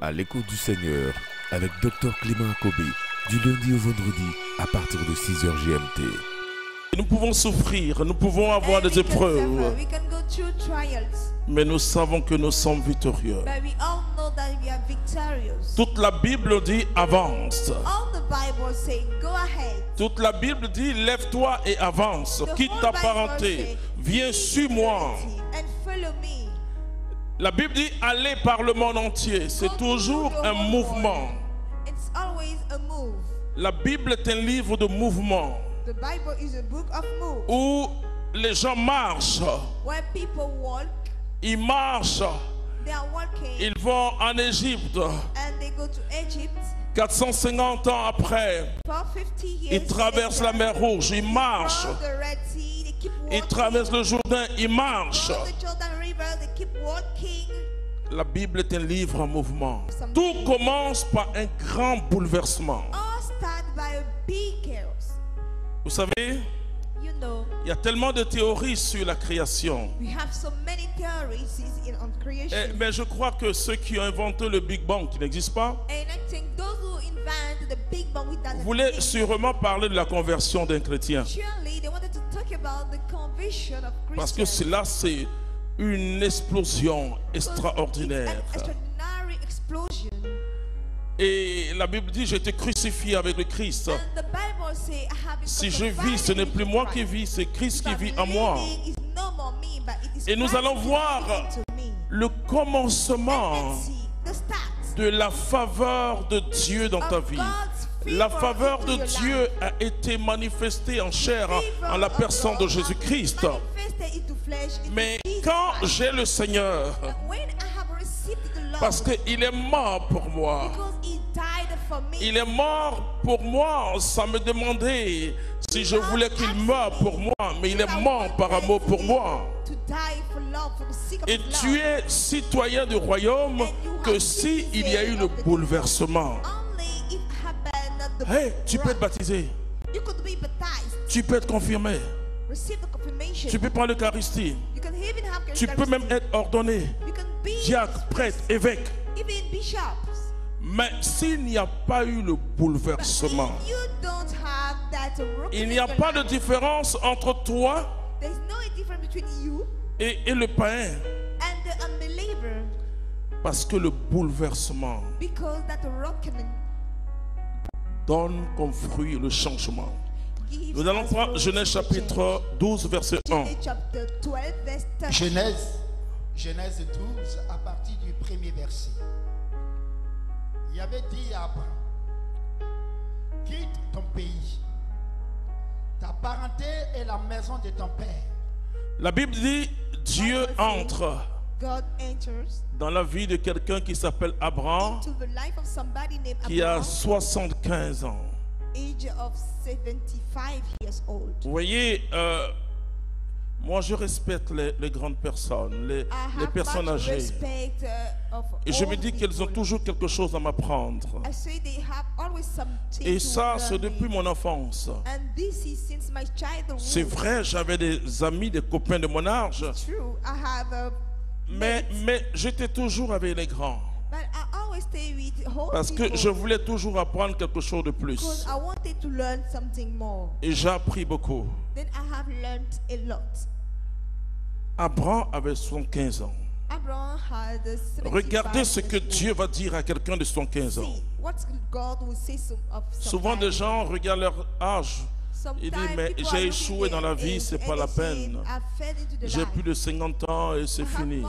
À l'écoute du Seigneur avec Dr Clément Akobé, du lundi au vendredi à partir de 6h GMT. Nous pouvons souffrir, nous pouvons avoir des épreuves, mais nous savons que nous sommes victorieux. Toute la Bible dit avance. Toute la Bible dit lève-toi et avance. Quitte ta parenté, viens sur moi. La Bible dit aller par le monde entier. C'est toujours un mouvement. La Bible est un livre de mouvement. The Bible is a book of moves. Où les gens marchent. Where people walk. Ils marchent. They are walking. Ils vont en Égypte. And they go to Egypt. 450 ans après, 450 years ils traversent la mer Rouge, ils marchent. Ils traversent le Jourdain, ils marchent. La Bible est un livre en mouvement. Tout commence par un grand bouleversement. Vous savez, il y a tellement de théories sur la création. Mais je crois que ceux qui ont inventé le Big Bang, qui n'existe pas, voulaient sûrement parler de la conversion d'un chrétien. Parce que cela, c'est une explosion extraordinaire. Et la Bible dit, j'ai été crucifié avec le Christ. Si je vis, ce n'est plus moi qui vis, c'est Christ qui vit en moi. Et nous allons voir le commencement de la faveur de Dieu dans ta vie. La faveur de Dieu a été manifestée en chair, en la personne de Jésus-Christ. Mais quand j'ai le Seigneur, parce qu'il est mort pour moi. Il est mort pour moi sans me demander si je voulais qu'il meure pour moi, mais il est mort par amour pour moi. Et tu es citoyen du royaume que si il y a eu le bouleversement. Hey, tu peux être baptisé. Tu peux être confirmé. Tu peux prendre l'Eucharistie. Tu peux même être ordonné. Diacre, prêtre, évêque. Mais s'il n'y a pas eu le bouleversement, il n'y a pas de différence entre toi et le païen. Parce que le bouleversement donne comme fruit le changement. Nous allons prendre Genèse chapitre 12, verset 1. Genèse 12, à partir du premier verset. Il avait dit à Abraham, quitte ton pays, ta parenté et la maison de ton père. La Bible dit, Dieu entre dans la vie de quelqu'un qui s'appelle Abraham, qui a 75 ans. Vous voyez, moi je respecte les grandes personnes, les personnes âgées. Et je me dis qu'elles ont toujours quelque chose à m'apprendre. Et ça, c'est depuis mon enfance. C'est vrai, j'avais des amis, des copains de mon âge. Mais j'étais toujours avec les grands. Parce que je voulais toujours apprendre quelque chose de plus. Et j'ai appris beaucoup. Abraham avait 75 ans. Regardez ce que Dieu va dire à quelqu'un de 75 ans. Souvent des gens regardent leur âge. Il dit, mais j'ai échoué dans la vie, c'est pas la peine. J'ai plus de 50 ans et c'est fini.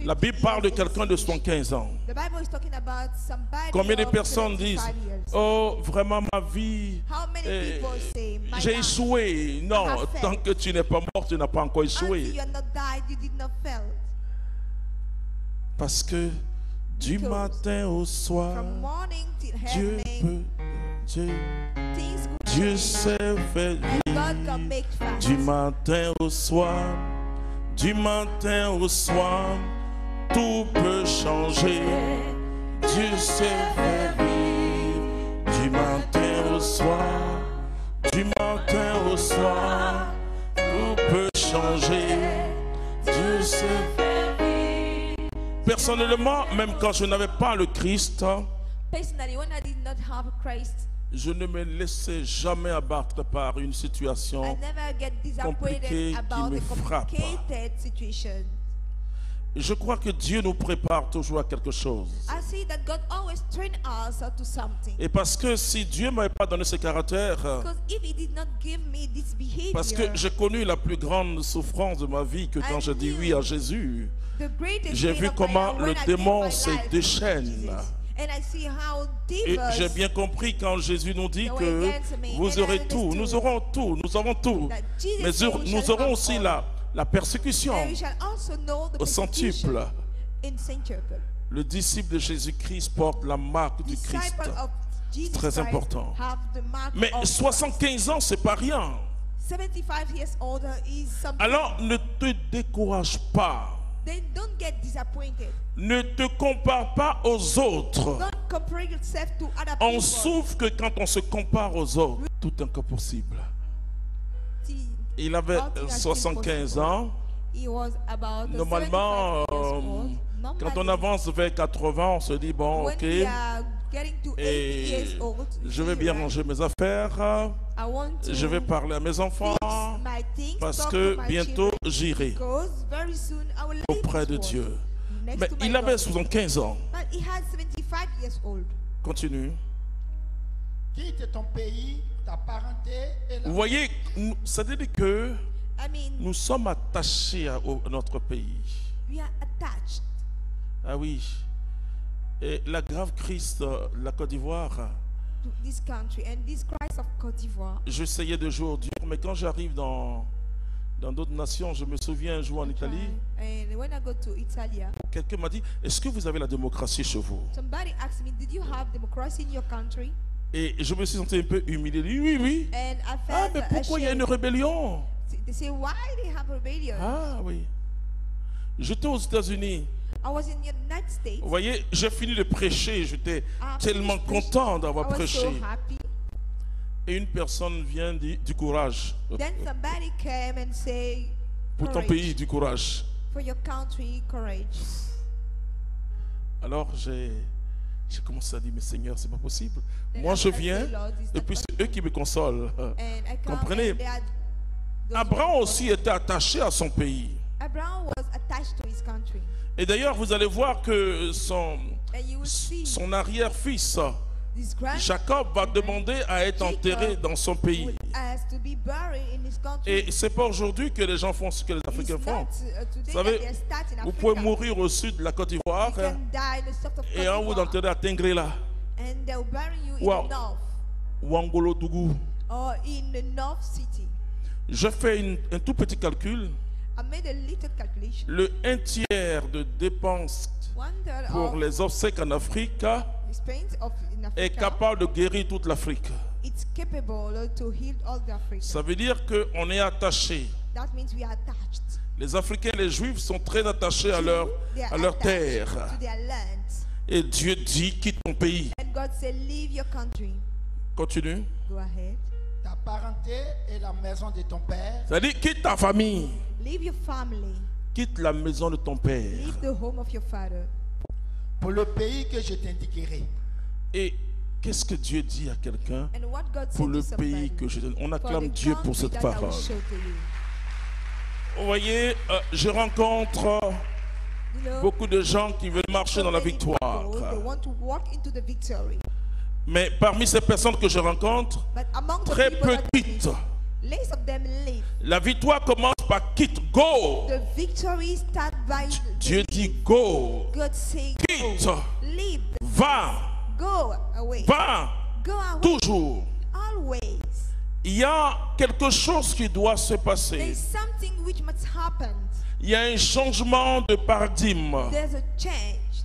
La Bible parle de quelqu'un de 75 ans. Combien de personnes disent, oh, vraiment ma vie, j'ai échoué. Non, tant que tu n'es pas mort, tu n'as pas encore échoué. Parce que du matin au soir, Dieu peut, Dieu sait faire du matin au soir, tout peut changer. Dieu sait faire du matin au soir, tout peut changer. Dieu sait faire Personnellement, même quand je n'avais pas le Christ, Personally, when I did not have Christ, je ne me laissais jamais abattre par une I situation. never get compliqué disappointed about qui me a frappe. complicated situation. Je crois que Dieu nous prépare toujours à quelque chose. I see that God always train us to something. Et parce que si Dieu ne m'avait pas donné ce caractère, Because if He did not give me this behavior, parce que j'ai connu la plus grande souffrance de ma vie que quand j'ai dit oui à Jésus, the greatest j'ai pain vu of my comment life le when I démon gave my se life to déchaîne. Jesus. And I see how Et devils j'ai bien compris quand Jésus nous dit They que were against me, vous and I aurez tout, understood nous aurons tout, nous avons tout. that Jesus Mais said we nous shall aurons have aussi all. la persécution And we shall also know the au centuple. persecution in centuple. Le disciple de Jésus-Christ porte la marque du Christ. Disciple of Jesus Très Christ important. have the mark Mais of 75 ans, c'est pas rien. 75 years older is something. Alors ne te décourage pas. Then don't get disappointed. Ne te compare pas aux autres. Don't compare yourself to other On people. souffre que quand on se compare aux autres, tout est encore possible. See, Il avait all things are still 75 possible. ans. He was about Normalement, 75 years old. quand on Normally, avance vers 80, on se dit, bon, when ok, we are getting to 80 et years old, je vais bien ranger mes affaires, I want to je vais parler à mes enfants, fix my things, parce talk que to my bientôt children, j'irai because very soon I will leave auprès this de world, Dieu. next Mais to my il avait God. 75 ans. But he had 75 years old. Continue. Quitte ton pays, ta parenté et la... Vous voyez, c'est-à-dire que I mean, nous sommes attachés à notre pays. we are attached Ah oui. Et la grave crise de la Côte d'Ivoire, to this country and this Christ of Côte d'Ivoire. j'essayais de jouer au dur, mais quand j'arrive dans d'autres nations, je me souviens un jour en Italie, And when I go to Italy, quelqu'un m'a dit, est-ce que vous avez la démocratie chez vous? somebody asked me, did you have democracy in your country? Et je me suis senti un peu humilié. Il dit, oui, oui. And I Ah, felt mais pourquoi il y a une ashamed. rébellion? They say, why they have rebellion? Ah oui. J'étais aux États-Unis. I was in the United States. Vous voyez, j'ai fini de prêcher. J'étais I tellement finished preaching. content I d'avoir was prêché. so happy. Et une personne vient dire du courage. Then somebody came and say, Pour ton courage. pays, du courage. For your country, courage. Alors j'ai commencé à dire, mais Seigneur, c'est pas possible. Then Moi, je I said, viens, Lord, it's et not puis c'est eux qui me consolent. And I come Comprenez? and they are those Abraham who- aussi était attaché à son pays. Abraham was attached to his country. Et d'ailleurs, vous allez voir que son And you will see arrière-fils, this grand Jacob, va demander à être enterré dans son pays. will ask to be buried in his country. Et c'est pas aujourd'hui que les gens font ce que les It's Africains font. not, today Vous savez, that they start in vous Africa. pouvez mourir au sud de la Côte d'Ivoire You can die in the south of et on vous Côte d'Ivoire, enterrer à Tengrela and they'll bury you Wow. in the north ou à Ngolo-Dougou. or in the north city. Je fais un tout petit calcul. I made a little calculation. Le 1/3 de dépenses One-third pour of les obsèques en Afrique the spend of in est Africa, capable de guérir toute l'Afrique. it's capable to heal all the Africa. Ça veut dire qu'on est attaché. That means we are attached. Les Africains et les Juifs sont très attachés à leur They are attached terre. to their lands. Et Dieu dit, quitte ton pays. And God said, leave your country. Continue. Go ahead. Ta parenté et la maison de ton père, C'est-à-dire, quitte ta famille. Leave your family. Quitte la maison de ton père. Leave the home of your father. pour le pays que je t'indiquerai. Et qu'est-ce que Dieu dit à quelqu'un And what God pour said le to pays somebody, que je donne? On for acclame the Dieu pour country cette that I will parole. show to you. Vous voyez, je rencontre You know, beaucoup de gens qui veulent marcher so dans la many victoire. people, they want to walk into the victory. Mais parmi ces personnes que je rencontre, But among the très people that petites, least of them live. la victoire commence par quitte, go. The victory start by Dieu the dit go, God say quitte, go. Leave. va, Go away. va, Go away. toujours. Always. Il y a quelque chose qui doit se There passer. is something which must happen. Il y a un changement de paradigme. There's a change.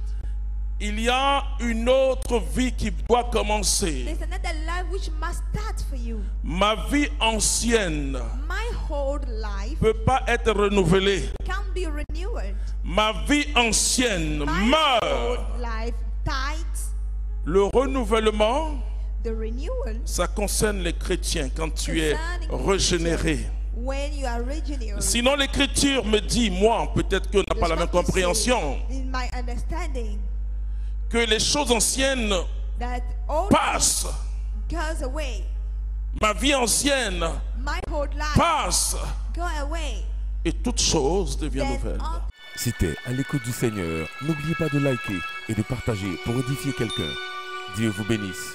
Il y a une autre vie qui doit commencer. There's another life which must start for you. Ma vie ancienne My whole life ne peut pas être renouvelée. can be renewed. Ma vie ancienne My meurt. whole life dies. Le renouvellement, The renewal ça concerne les chrétiens quand tu es concerning régénéré. Christians. when you are reading it. Sinon l'écriture me dit, moi, peut-être qu'on n'a pas la même compréhension, in my understanding, que les choses anciennes that all passent. goes away. Ma vie ancienne My whole life passe. go away. Et toutes choses deviennent Then nouvelles. all C'était À l'écoute du Seigneur. N'oubliez pas de liker et de partager pour édifier quelqu'un. Dieu vous bénisse.